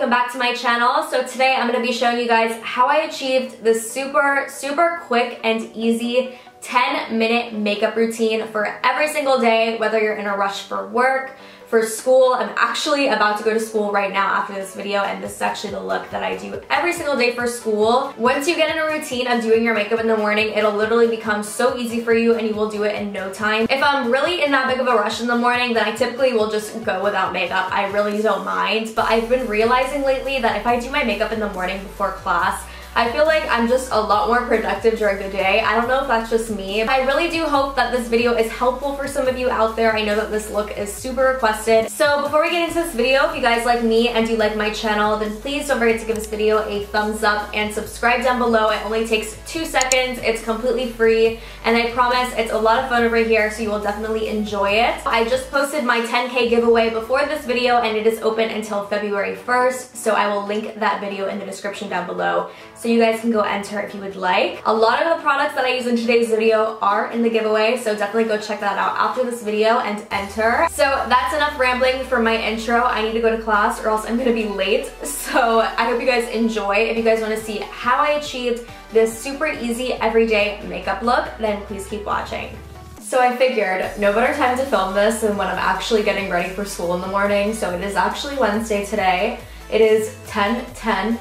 welcome back to my channel. So today I'm going to be showing you guys how I achieved this super quick and easy 10-minute makeup routine for every single day, whether you're in a rush for work, for school. I'm actually about to go to school right now after this video, and this is actually the look that I do every single day for school. Once you get in a routine of doing your makeup in the morning, it'll literally become so easy for you and you will do it in no time. If I'm really in that big of a rush in the morning, then I typically will just go without makeup. I really don't mind, but I've been realizing lately that if I do my makeup in the morning before class, I feel like I'm just a lot more productive during the day. I don't know if that's just me. I really do hope that this video is helpful for some of you out there. I know that this look is super requested. So before we get into this video, if you guys like me and you like my channel, then please don't forget to give this video a thumbs up and subscribe down below. It only takes 2 seconds. It's completely free, and I promise it's a lot of fun over here, so you will definitely enjoy it. I just posted my 10K giveaway before this video, and it is open until February 1st, so I will link that video in the description down below, so you guys can go enter if you would like. A lot of the products that I use in today's video are in the giveaway, so definitely go check that out after this video and enter. So that's enough rambling for my intro. I need to go to class or else I'm gonna be late. So I hope you guys enjoy. If you guys wanna see how I achieved this super easy everyday makeup look, then please keep watching. So I figured no better time to film this than when I'm actually getting ready for school in the morning. So it is actually Wednesday today. It is 10:10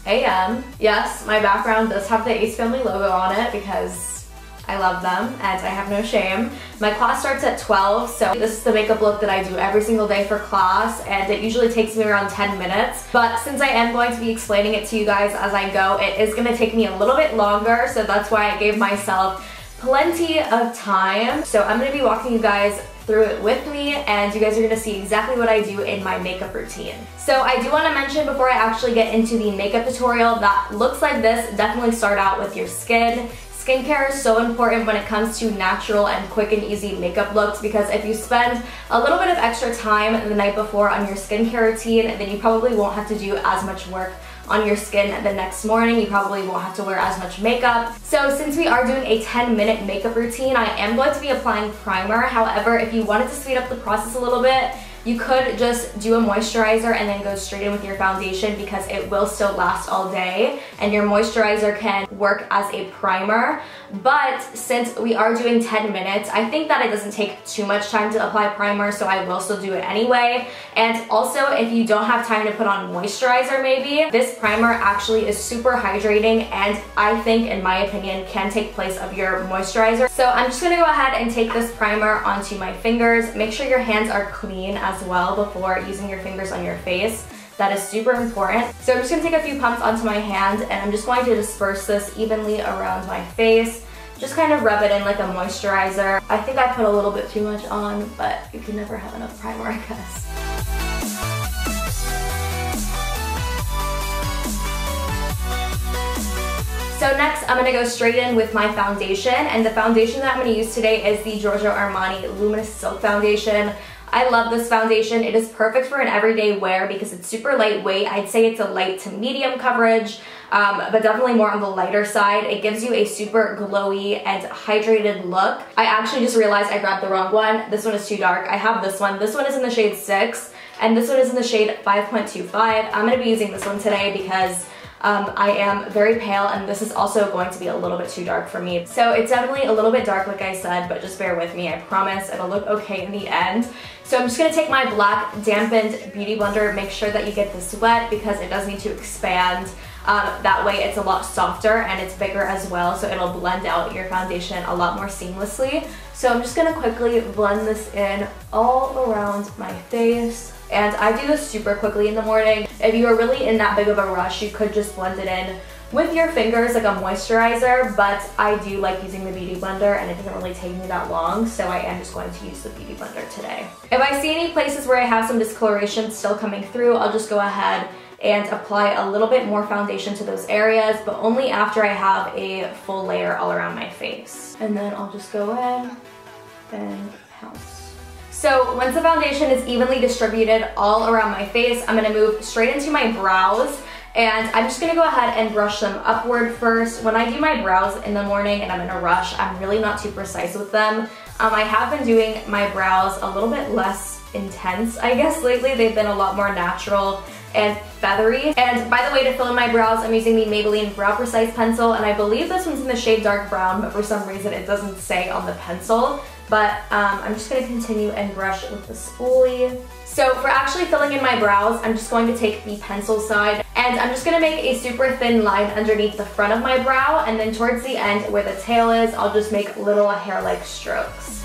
a.m. Yes, my background does have the Ace Family logo on it because I love them and I have no shame. My class starts at 12, so this is the makeup look that I do every single day for class, and it usually takes me around 10 minutes. But since I am going to be explaining it to you guys as I go, it is going to take me a little bit longer, so that's why I gave myself plenty of time. So I'm going to be walking you guys through it with me, and you guys are gonna see exactly what I do in my makeup routine. So I do want to mention before I actually get into the makeup tutorial that looks like this, definitely start out with your skin. Skincare is so important when it comes to natural and quick and easy makeup looks, because if you spend a little bit of extra time the night before on your skincare routine, then you probably won't have to do as much work on your skin the next morning. You probably won't have to wear as much makeup. So since we are doing a 10-minute makeup routine, I am going to be applying primer. However, if you wanted to speed up the process a little bit, you could just do a moisturizer and then go straight in with your foundation, because it will still last all day and your moisturizer can work as a primer. But since we are doing 10 minutes, I think that it doesn't take too much time to apply primer, so I will still do it anyway. And also, if you don't have time to put on moisturizer maybe, this primer actually is super hydrating and I think, in my opinion, can take place of your moisturizer. So I'm just gonna go ahead and take this primer onto my fingers. Make sure your hands are clean as well before using your fingers on your face. That is super important. So I'm just gonna take a few pumps onto my hand, and I'm just going to disperse this evenly around my face. Just kind of rub it in like a moisturizer. I think I put a little bit too much on, but you can never have enough primer, I guess. So next, I'm gonna go straight in with my foundation, and the foundation that I'm gonna use today is the Giorgio Armani Luminous Silk Foundation. I love this foundation. It is perfect for an everyday wear because it's super lightweight. I'd say it's a light to medium coverage, but definitely more on the lighter side. It gives you a super glowy and hydrated look. I actually just realized I grabbed the wrong one. This one is too dark. I have this one. This one is in the shade 6, and this one is in the shade 5.25. I'm gonna be using this one today because I am very pale, and this is also going to be a little bit too dark for me. So it's definitely a little bit dark, like I said, but just bear with me. I promise it'll look okay in the end. So I'm just gonna take my black dampened beauty blender. Make sure that you get this wet because it does need to expand. That way it's a lot softer and it's bigger as well, so it'll blend out your foundation a lot more seamlessly. So I'm just gonna quickly blend this in all around my face. And I do this super quickly in the morning. If you are really in that big of a rush, you could just blend it in with your fingers like a moisturizer, but I do like using the beauty blender and it doesn't really take me that long, so I am just going to use the beauty blender today. If I see any places where I have some discoloration still coming through, I'll just go ahead and apply a little bit more foundation to those areas, but only after I have a full layer all around my face. And then I'll just go in and pounce. So once the foundation is evenly distributed all around my face, I'm gonna move straight into my brows, and I'm just gonna go ahead and brush them upward first. When I do my brows in the morning and I'm in a rush, I'm really not too precise with them. I have been doing my brows a little bit less intense, I guess, lately. They've been a lot more natural and feathery. And by the way, to fill in my brows, I'm using the Maybelline Brow Precise pencil, and I believe this one's in the shade dark brown, but for some reason it doesn't say on the pencil. But I'm just gonna continue and brush with the spoolie. So for actually filling in my brows, I'm just going to take the pencil side and I'm just gonna make a super thin line underneath the front of my brow, and then towards the end where the tail is, I'll just make little hair-like strokes.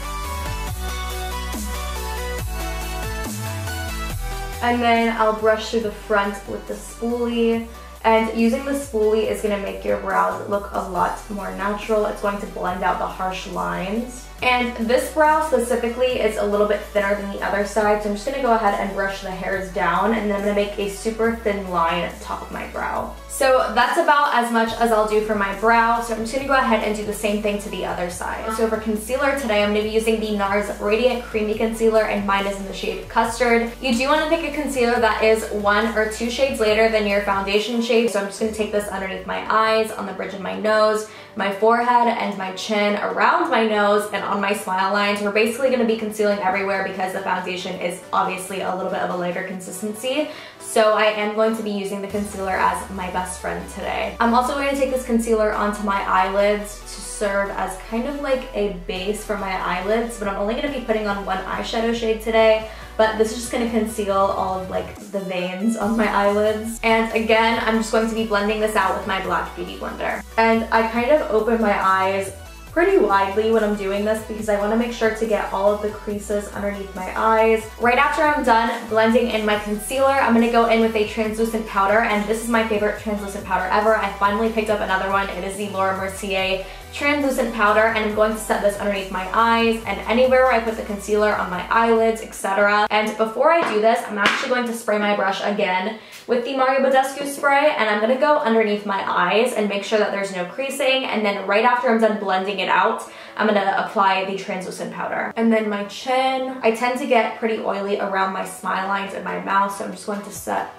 And then I'll brush through the front with the spoolie. And using the spoolie is going to make your brows look a lot more natural. It's going to blend out the harsh lines. And this brow specifically is a little bit thinner than the other side, so I'm just going to go ahead and brush the hairs down, and then I'm going to make a super thin line at the top of my brow. So that's about as much as I'll do for my brow, so I'm just going to go ahead and do the same thing to the other side. So for concealer today, I'm going to be using the Nars Radiant Creamy Concealer, and mine is in the shade Custard. You do want to pick a concealer that is 1 or 2 shades lighter than your foundation shade, so I'm just going to take this underneath my eyes, on the bridge of my nose, my forehead, and my chin, around my nose, and on my smile lines. We're basically going to be concealing everywhere because the foundation is obviously a little bit of a lighter consistency. So I am going to be using the concealer as my best friend today. I'm also going to take this concealer onto my eyelids to serve as kind of like a base for my eyelids, but I'm only going to be putting on one eyeshadow shade today. But this is just going to conceal all of like the veins on my eyelids. And again, I'm just going to be blending this out with my Black Beauty Blender. And I kind of open my eyes pretty widely when I'm doing this because I want to make sure to get all of the creases underneath my eyes. Right after I'm done blending in my concealer, I'm going to go in with a translucent powder, and this is my favorite translucent powder ever. I finally picked up another one. It is the Laura Mercier translucent powder, and I'm going to set this underneath my eyes and anywhere where I put the concealer, on my eyelids, etc. And before I do this, I'm actually going to spray my brush again with the Mario Badescu spray, and I'm going to go underneath my eyes and make sure that there's no creasing, and then right after I'm done blending it out, I'm going to apply the translucent powder. And then my chin, I tend to get pretty oily around my smile lines and my mouth, so I'm just going to set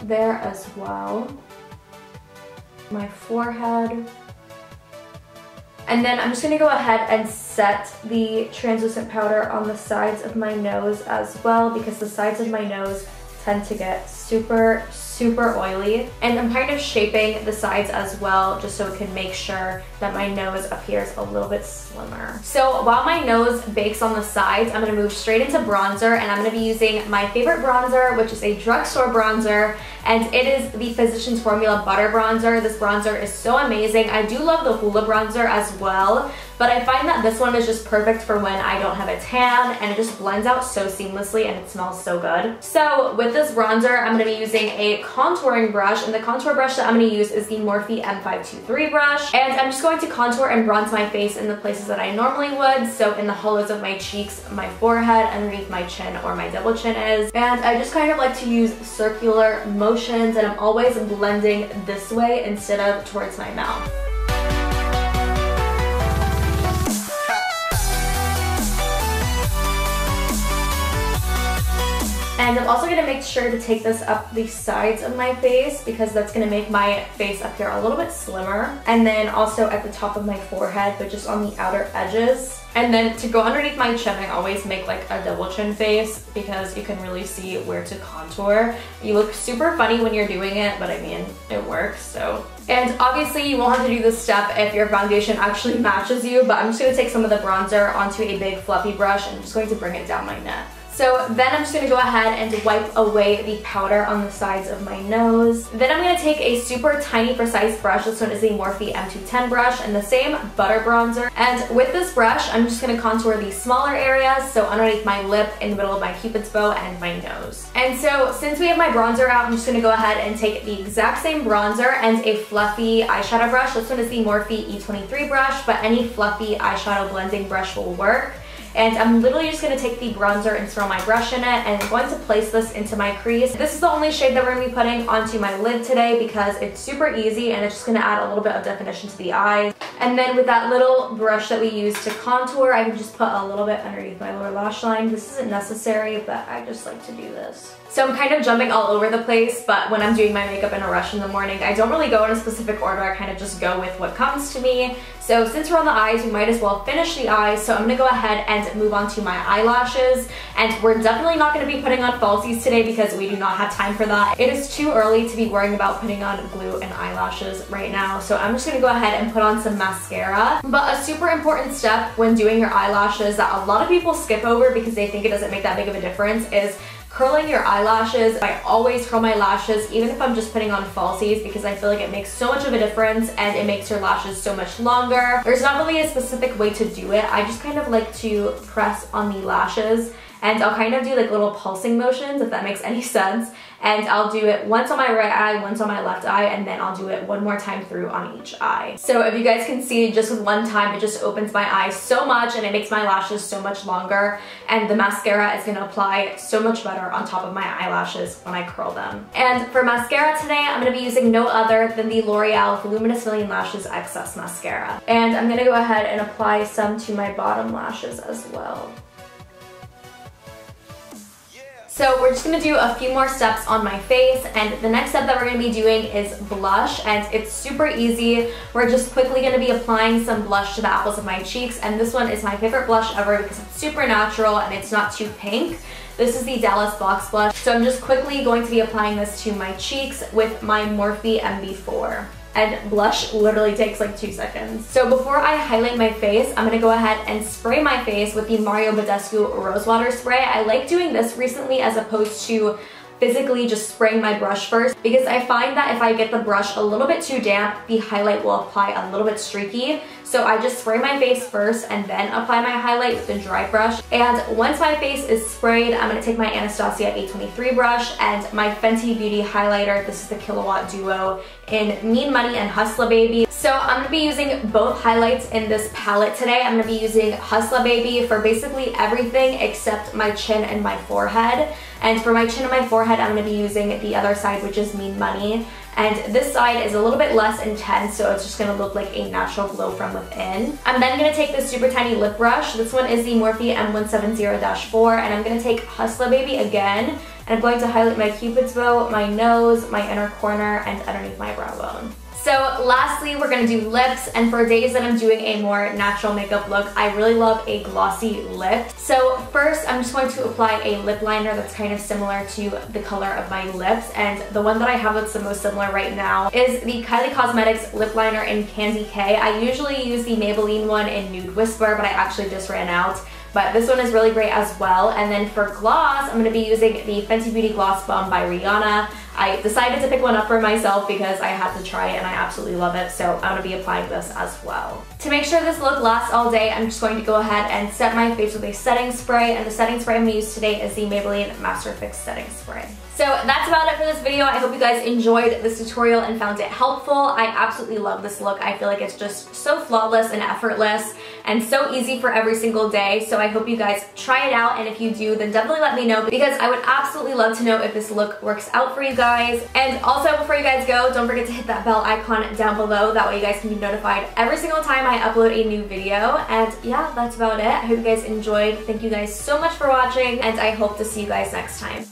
there as well. My forehead. And then I'm just going to go ahead and set the translucent powder on the sides of my nose as well, because the sides of my nose tend to get super oily. And I'm kind of shaping the sides as well just so it can make sure that my nose appears a little bit slimmer. So while my nose bakes on the sides, I'm going to move straight into bronzer, and I'm going to be using my favorite bronzer, which is a drugstore bronzer, and it is the Physicians Formula Butter Bronzer. This bronzer is so amazing. I do love the Hoola bronzer as well, but I find that this one is just perfect for when I don't have a tan, and it just blends out so seamlessly and it smells so good. So with this bronzer, I'm going to be using a contouring brush, and the contour brush that I'm going to use is the Morphe M523 brush, and I'm just going to contour and bronze my face in the places that I normally would, so in the hollows of my cheeks, my forehead, underneath my chin or my double chin is. And I just kind of like to use circular motions, and I'm always blending this way instead of towards my mouth. And I'm also going to make sure to take this up the sides of my face because that's going to make my face appear a little bit slimmer. And then also at the top of my forehead, but just on the outer edges. And then to go underneath my chin, I always make like a double chin face because you can really see where to contour. You look super funny when you're doing it, but I mean, it works, so. And obviously you won't have to do this step if your foundation actually matches you, but I'm just going to take some of the bronzer onto a big fluffy brush and I'm just going to bring it down my neck. So then I'm just going to go ahead and wipe away the powder on the sides of my nose. Then I'm going to take a super tiny precise brush. This one is the Morphe M210 brush and the same butter bronzer. And with this brush, I'm just going to contour the smaller areas, so underneath my lip, in the middle of my cupid's bow, and my nose. And so since we have my bronzer out, I'm just going to go ahead and take the exact same bronzer and a fluffy eyeshadow brush. This one is the Morphe E23 brush, but any fluffy eyeshadow blending brush will work. And I'm literally just going to take the bronzer and throw my brush in it, and I'm going to place this into my crease. This is the only shade that we're going to be putting onto my lid today because it's super easy and it's just going to add a little bit of definition to the eyes. And then with that little brush that we use to contour, I can just put a little bit underneath my lower lash line. This isn't necessary, but I just like to do this. So I'm kind of jumping all over the place, but when I'm doing my makeup in a rush in the morning, I don't really go in a specific order. I kind of just go with what comes to me. So since we're on the eyes, we might as well finish the eyes. So I'm going to go ahead and and move on to my eyelashes. And we're definitely not going to be putting on falsies today because we do not have time for that. It is too early to be worrying about putting on glue and eyelashes right now, so I'm just going to go ahead and put on some mascara. But a super important step when doing your eyelashes that a lot of people skip over because they think it doesn't make that big of a difference is curling your eyelashes. I always curl my lashes even if I'm just putting on falsies because I feel like it makes so much of a difference and it makes your lashes so much longer. There's not really a specific way to do it. I just kind of like to press on the lashes and I'll kind of do like little pulsing motions, if that makes any sense. And I'll do it once on my right eye, once on my left eye, and then I'll do it one more time through on each eye. So if you guys can see, just with one time, it just opens my eyes so much and it makes my lashes so much longer. And the mascara is gonna apply so much better on top of my eyelashes when I curl them. And for mascara today, I'm gonna be using no other than the L'Oreal Voluminous Million Lashes Excess Mascara. And I'm gonna go ahead and apply some to my bottom lashes as well. So we're just gonna do a few more steps on my face, and the next step that we're gonna be doing is blush, and it's super easy. We're just quickly gonna be applying some blush to the apples of my cheeks, and this one is my favorite blush ever because it's super natural and it's not too pink. This is the Dallas Box Blush. So I'm just quickly going to be applying this to my cheeks with my Morphe MB4. And blush literally takes like 2 seconds. So before I highlight my face, I'm gonna go ahead and spray my face with the Mario Badescu Rosewater Spray. I like doing this recently as opposed to physically just spraying my brush first because I find that if I get the brush a little bit too damp, the highlight will apply a little bit streaky. So I just spray my face first and then apply my highlight with the dry brush. And once my face is sprayed, I'm going to take my Anastasia A23 brush and my Fenty Beauty highlighter. This is the Kilowatt Duo in Mean Money and Hustla Baby. So I'm going to be using both highlights in this palette today. I'm going to be using Hustla Baby for basically everything except my chin and my forehead. And for my chin and my forehead, I'm going to be using the other side, which is Mean Money. And this side is a little bit less intense, so it's just going to look like a natural glow from within. I'm then going to take this super tiny lip brush. This one is the Morphe M170-4, and I'm going to take Hustla Baby again, and I'm going to highlight my cupid's bow, my nose, my inner corner, and underneath my brow bone. So lastly, we're gonna do lips, and for days that I'm doing a more natural makeup look, I really love a glossy lip. So first, I'm just going to apply a lip liner that's kind of similar to the color of my lips, and the one that I have that's the most similar right now is the Kylie Cosmetics lip liner in Candy K. I usually use the Maybeline one in Nude Whisper, but I actually just ran out. But this one is really great as well. And then for gloss, I'm going to be using the Fenty Beauty Gloss Bomb by Rihanna. I decided to pick one up for myself because I had to try it and I absolutely love it, so I'm going to be applying this as well. To make sure this look lasts all day, I'm just going to go ahead and set my face with a setting spray, and the setting spray I'm going to use today is the Maybelline Master Fix Setting Spray. So that's about it for this video. I hope you guys enjoyed this tutorial and found it helpful. I absolutely love this look. I feel like it's just so flawless and effortless and so easy for every single day. So I hope you guys try it out, and if you do, then definitely let me know because I would absolutely love to know if this look works out for you guys. And also, before you guys go, don't forget to hit that bell icon down below. That way you guys can be notified every single time I upload a new video. And yeah, that's about it. I hope you guys enjoyed. Thank you guys so much for watching, and I hope to see you guys next time.